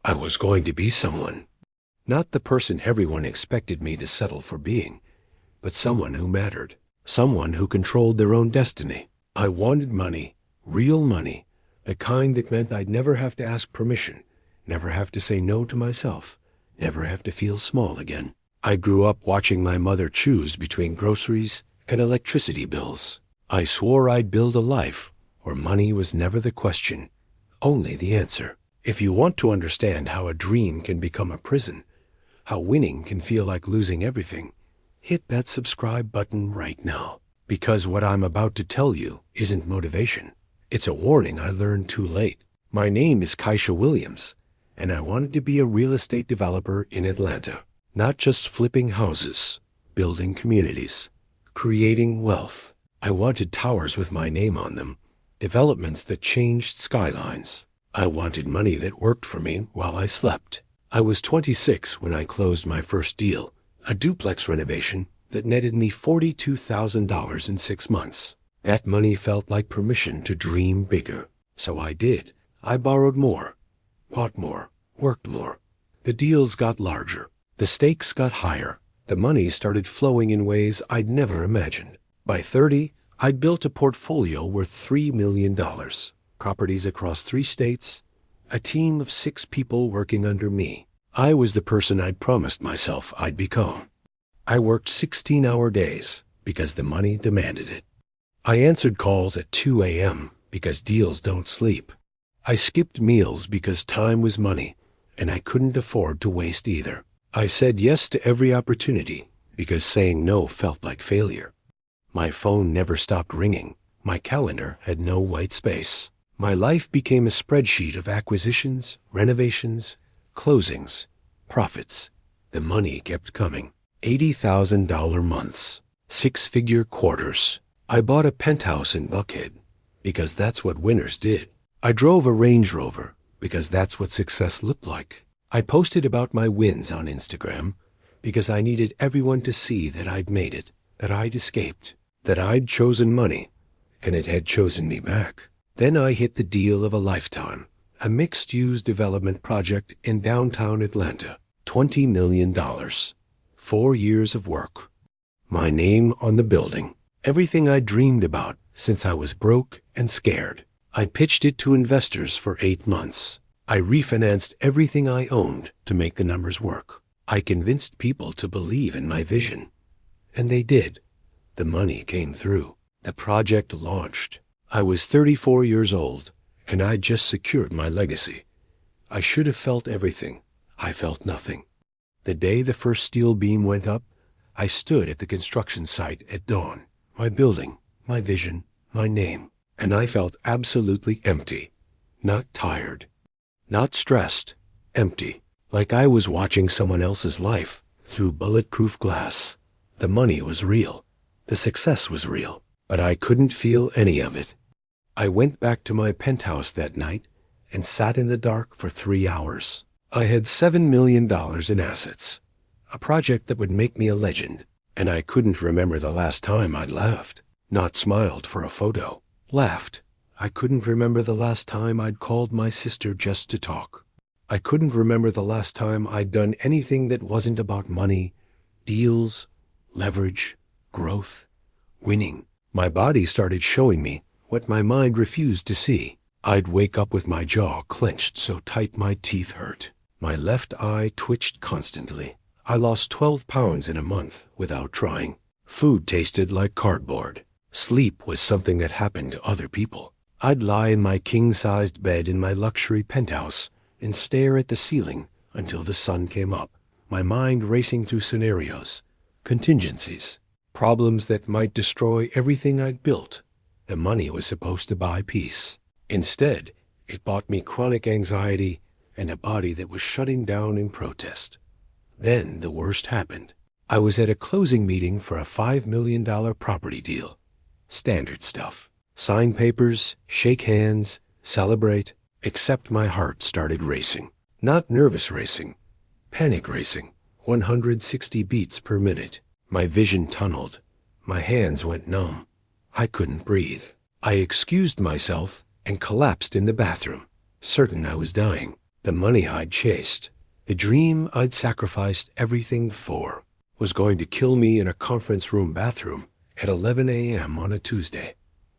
I was going to be someone. Not the person everyone expected me to settle for being, but someone who mattered. Someone who controlled their own destiny. I wanted money, real money, the kind that meant I'd never have to ask permission, never have to say no to myself, never have to feel small again. I grew up watching my mother choose between groceries and electricity bills. I swore I'd build a life where money was never the question, only the answer. If you want to understand how a dream can become a prison, how winning can feel like losing everything, hit that subscribe button right now. Because what I'm about to tell you isn't motivation. It's a warning I learned too late. My name is Kaisha Williams, and I wanted to be a real estate developer in Atlanta. Not just flipping houses, building communities, creating wealth. I wanted towers with my name on them, developments that changed skylines. I wanted money that worked for me while I slept. I was 26 when I closed my first deal, a duplex renovation that netted me $42,000 in 6 months. That money felt like permission to dream bigger. So I did. I borrowed more, bought more, worked more. The deals got larger. The stakes got higher. The money started flowing in ways I'd never imagined. By 30, I'd built a portfolio worth $3 million, properties across 3 states, a team of 6 people working under me. I was the person I'd promised myself I'd become. I worked 16-hour days because the money demanded it. I answered calls at 2 a.m. because deals don't sleep. I skipped meals because time was money, and I couldn't afford to waste either. I said yes to every opportunity because saying no felt like failure. My phone never stopped ringing. My calendar had no white space. My life became a spreadsheet of acquisitions, renovations, closings, profits. The money kept coming. $80,000 months, 6-figure quarters. I bought a penthouse in Buckhead because that's what winners did. I drove a Range Rover because that's what success looked like. I posted about my wins on Instagram because I needed everyone to see that I'd made it, that I'd escaped, that I'd chosen money, and it had chosen me back. Then I hit the deal of a lifetime, a mixed-use development project in downtown Atlanta, $20 million, 4 years of work. My name on the building, everything I dreamed about since I was broke and scared. I pitched it to investors for 8 months. I refinanced everything I owned to make the numbers work. I convinced people to believe in my vision. And they did. The money came through. The project launched. I was 34 years old, and I'd just secured my legacy. I should have felt everything. I felt nothing. The day the first steel beam went up, I stood at the construction site at dawn. My building, my vision, my name. And I felt absolutely empty. Not tired. Not stressed, empty, like I was watching someone else's life through bulletproof glass. The money was real. The success was real, but I couldn't feel any of it. I went back to my penthouse that night and sat in the dark for 3 hours. I had $7 million in assets, a project that would make me a legend, and I couldn't remember the last time I'd laughed, not smiled for a photo, laughed. I couldn't remember the last time I'd called my sister just to talk. I couldn't remember the last time I'd done anything that wasn't about money, deals, leverage, growth, winning. My body started showing me what my mind refused to see. I'd wake up with my jaw clenched so tight my teeth hurt. My left eye twitched constantly. I lost 12 pounds in a month without trying. Food tasted like cardboard. Sleep was something that happened to other people. I'd lie in my king-sized bed in my luxury penthouse and stare at the ceiling until the sun came up, my mind racing through scenarios, contingencies, problems that might destroy everything I'd built. The money was supposed to buy peace. Instead, it bought me chronic anxiety and a body that was shutting down in protest. Then the worst happened. I was at a closing meeting for a $5 million property deal. Standard stuff. Sign papers, shake hands, celebrate, except my heart started racing. Not nervous racing, panic racing, 160 beats per minute. My vision tunneled. My hands went numb. I couldn't breathe. I excused myself and collapsed in the bathroom, certain I was dying. The money I'd chased, the dream I'd sacrificed everything for, was going to kill me in a conference room bathroom at 11 a.m. on a Tuesday.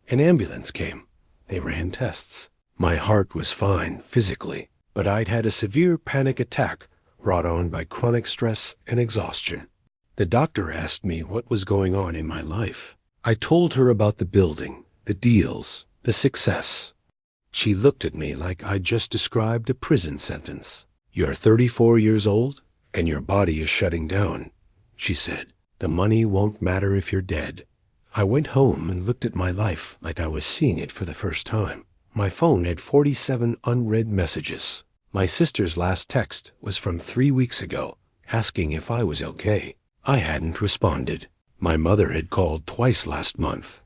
An ambulance came. They ran tests. My heart was fine physically, but I'd had a severe panic attack brought on by chronic stress and exhaustion. The doctor asked me what was going on in my life. I told her about the building, the deals, the success. She looked at me like I'd just described a prison sentence. "You're 34 years old, and your body is shutting down," she said. "The money won't matter if you're dead." I went home and looked at my life like I was seeing it for the first time. My phone had 47 unread messages. My sister's last text was from 3 weeks ago, asking if I was okay. I hadn't responded. My mother had called twice last month.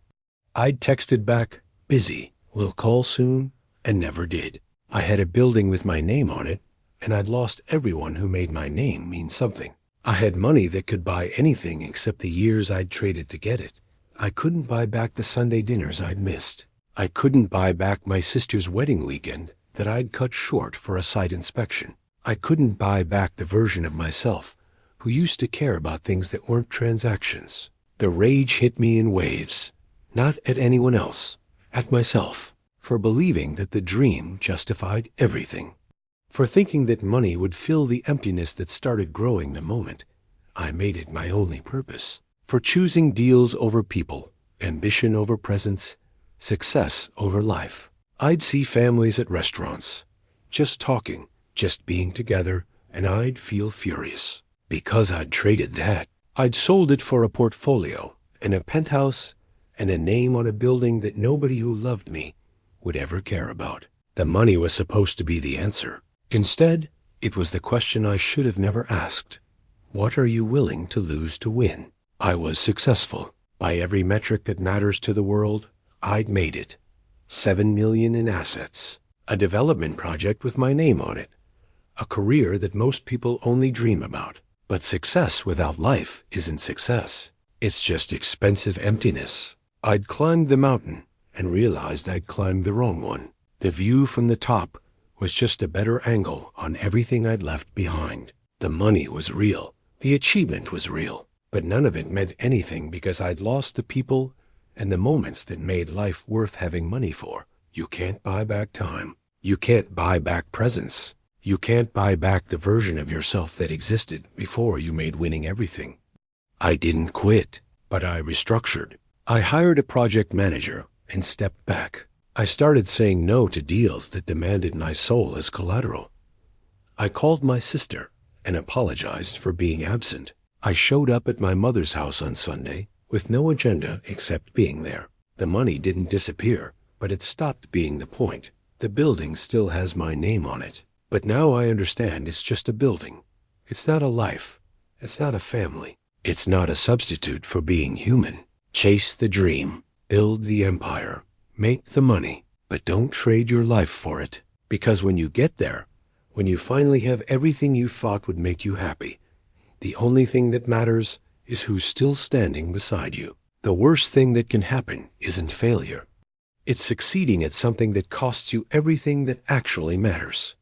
I'd texted back, "Busy, will call soon," and never did. I had a building with my name on it, and I'd lost everyone who made my name mean something. I had money that could buy anything except the years I'd traded to get it. I couldn't buy back the Sunday dinners I'd missed. I couldn't buy back my sister's wedding weekend that I'd cut short for a site inspection. I couldn't buy back the version of myself who used to care about things that weren't transactions. The rage hit me in waves, not at anyone else, at myself, for believing that the dream justified everything, for thinking that money would fill the emptiness that started growing the moment I made it my only purpose, for choosing deals over people, ambition over presence, success over life. I'd see families at restaurants, just talking, just being together, and I'd feel furious. Because I'd traded that, I'd sold it for a portfolio and a penthouse and a name on a building that nobody who loved me would ever care about. The money was supposed to be the answer. Instead, it was the question I should have never asked. What are you willing to lose to win? I was successful. By every metric that matters to the world, I'd made it. 7 million in assets, a development project with my name on it, a career that most people only dream about. But success without life isn't success. It's just expensive emptiness. I'd climbed the mountain and realized I'd climbed the wrong one. The view from the top was just a better angle on everything I'd left behind. The money was real. The achievement was real. But none of it meant anything because I'd lost the people and the moments that made life worth having money for. You can't buy back time. You can't buy back presence. You can't buy back the version of yourself that existed before you made winning everything. I didn't quit, but I restructured. I hired a project manager and stepped back. I started saying no to deals that demanded my soul as collateral. I called my sister and apologized for being absent. I showed up at my mother's house on Sunday with no agenda except being there. The money didn't disappear, but it stopped being the point. The building still has my name on it. But now I understand it's just a building. It's not a life. It's not a family. It's not a substitute for being human. Chase the dream. Build the empire. Make the money. But don't trade your life for it. Because when you get there, when you finally have everything you thought would make you happy, the only thing that matters is who's still standing beside you. The worst thing that can happen isn't failure. It's succeeding at something that costs you everything that actually matters.